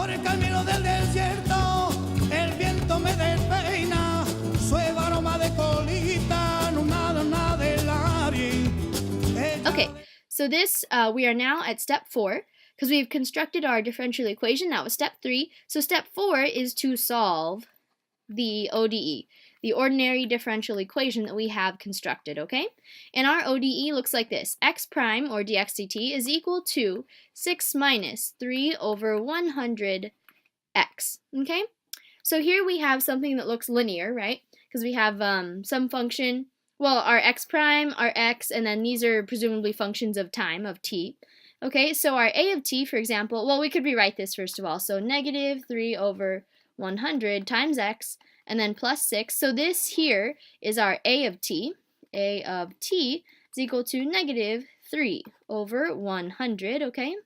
Por el camino del desierto, el viento me despeina, suave aroma de colita, nada del aire. Okay, so this, we are now at step 4, because we've constructed our differential equation. That was step 3. So step 4 is to solve the ODE, the ordinary differential equation that we have constructed, okay? And our ODE looks like this. X prime, or dx dt, is equal to 6 minus 3 over 100 x, okay? So here we have something that looks linear, right? Because we have some function, well, our x prime, our x, and then these are presumably functions of time, of t. Okay, so our a of t, for example, well, we could rewrite this first of all. So negative 3 over 100 times x, and then plus 6. So this here is our a of t. A of t is equal to negative 3 over 100, okay?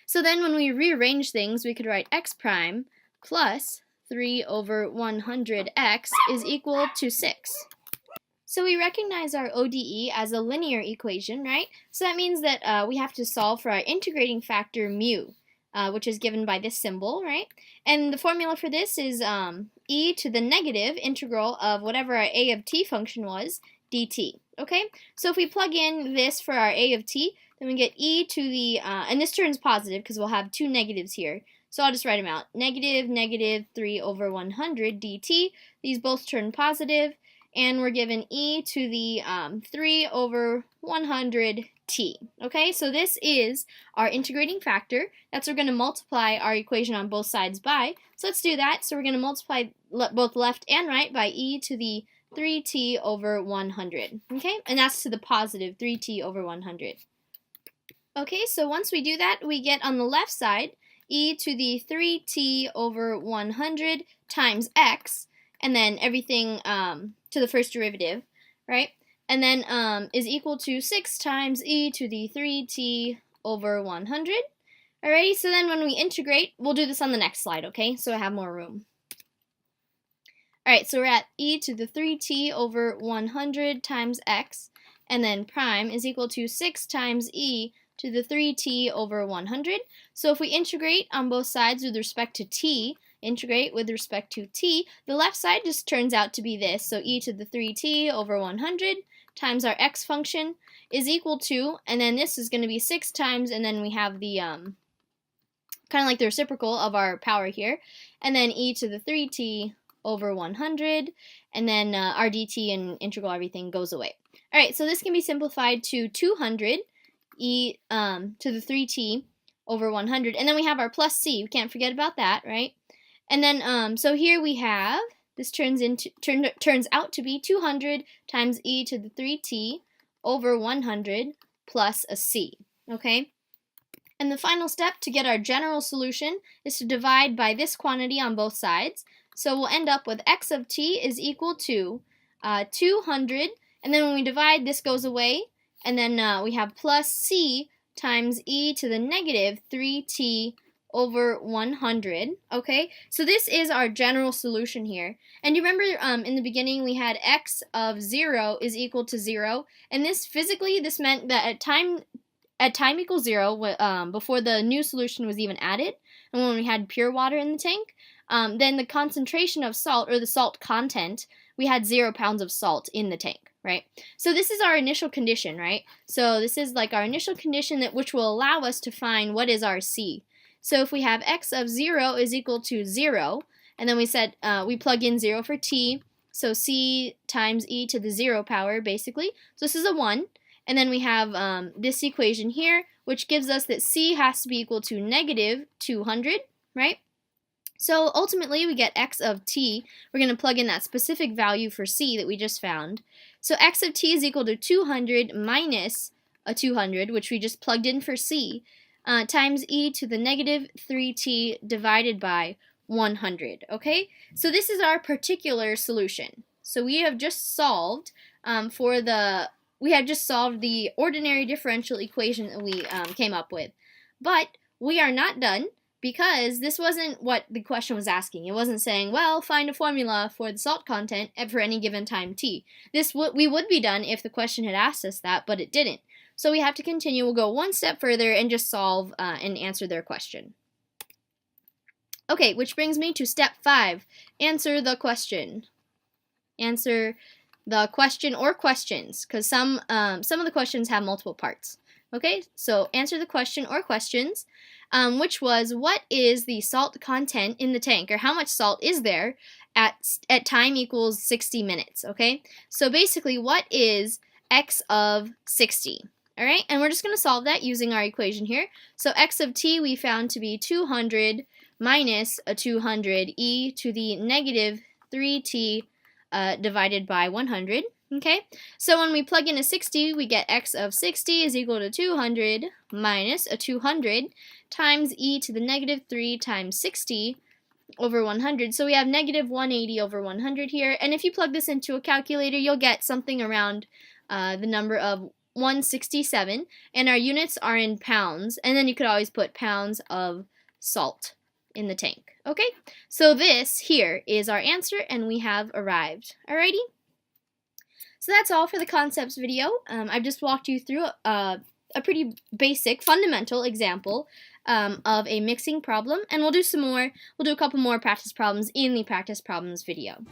So then when we rearrange things, we could write x prime plus 3 over 100x is equal to 6. So we recognize our ODE as a linear equation, right? So that means that we have to solve for our integrating factor mu, which is given by this symbol, right? And the formula for this is e to the negative integral of whatever our a of t function was, dt, okay? So if we plug in this for our a of t, then we get e to the, and this turns positive because we'll have two negatives here. So I'll just write them out. Negative 3 over 100 dt. These both turn positive. And we're given e to the 3 over 100 t. Okay, so this is our integrating factor. That's what we're going to multiply our equation on both sides by. So let's do that. So we're going to multiply both left and right by e to the 3t over 100. Okay, and that's to the positive 3t over 100. Okay, so once we do that, we get on the left side e to the 3t over 100 times x, and then everything to the first derivative, right? And then is equal to 6 times e to the 3t over 100. Alrighty, so then when we integrate, we'll do this on the next slide, okay? So I have more room. Alright, so we're at e to the 3t over 100 times x, and then prime is equal to 6 times e to the 3t over 100. So if we integrate on both sides with respect to t, integrate with respect to t, the left side just turns out to be this. So e to the 3t over 100 times our x function is equal to, and then this is going to be 6 times, and then we have the kind of like the reciprocal of our power here, and then e to the 3t over 100, and then our dt and integral everything goes away. Alright, so this can be simplified to 200 e to the 3t over 100, and then we have our plus c. We can't forget about that, right? And then, so here we have, this turns out to be 200 times e to the 3t over 100 plus a c, okay? And the final step to get our general solution is to divide by this quantity on both sides. So we'll end up with x of t is equal to 200, and then when we divide, this goes away, and then we have plus c times e to the negative 3t over 100, okay? So this is our general solution here. And you remember in the beginning we had x of 0 is equal to 0, and this physically, this meant that at time equals 0, before the new solution was even added, and when we had pure water in the tank, then the concentration of salt, or the salt content, we had 0 pounds of salt in the tank, right? So this is our initial condition, right? So this is like our initial condition which will allow us to find what is our c. So if we have x of 0 is equal to 0, and then we said we plug in 0 for t, so c times e to the 0 power, basically. So this is a 1, and then we have this equation here, which gives us that c has to be equal to negative 200, right? So ultimately we get x of t. We're going to plug in that specific value for c that we just found. So x of t is equal to 200 minus a 200, which we just plugged in for c, times e to the negative 3t divided by 100, okay? So this is our particular solution. So we have just solved the ordinary differential equation that we came up with. But we are not done, because this wasn't what the question was asking. It wasn't saying, well, find a formula for the salt content for any given time t. We would be done if the question had asked us that, but it didn't. So we have to continue. We'll go one step further and just solve and answer their question. Okay, which brings me to step 5. Answer the question. Answer the question or questions, because some of the questions have multiple parts. Okay, so answer the question or questions, which was, what is the salt content in the tank, or how much salt is there at time equals 60 minutes, okay? So basically, what is x of 60? All right, and we're just going to solve that using our equation here. So x of t we found to be 200 minus a 200 e to the negative 3t divided by 100. Okay, so when we plug in a 60, we get x of 60 is equal to 200 minus a 200 times e to the negative 3 times 60 over 100. So we have negative 180 over 100 here. And if you plug this into a calculator, you'll get something around the number of 167. And our units are in pounds. And then you could always put pounds of salt in the tank. Okay, so this here is our answer, and we have arrived. Alrighty? So that's all for the concepts video. I've just walked you through a pretty basic, fundamental example of a mixing problem, and we'll do some more. We'll do a couple more practice problems in the practice problems video.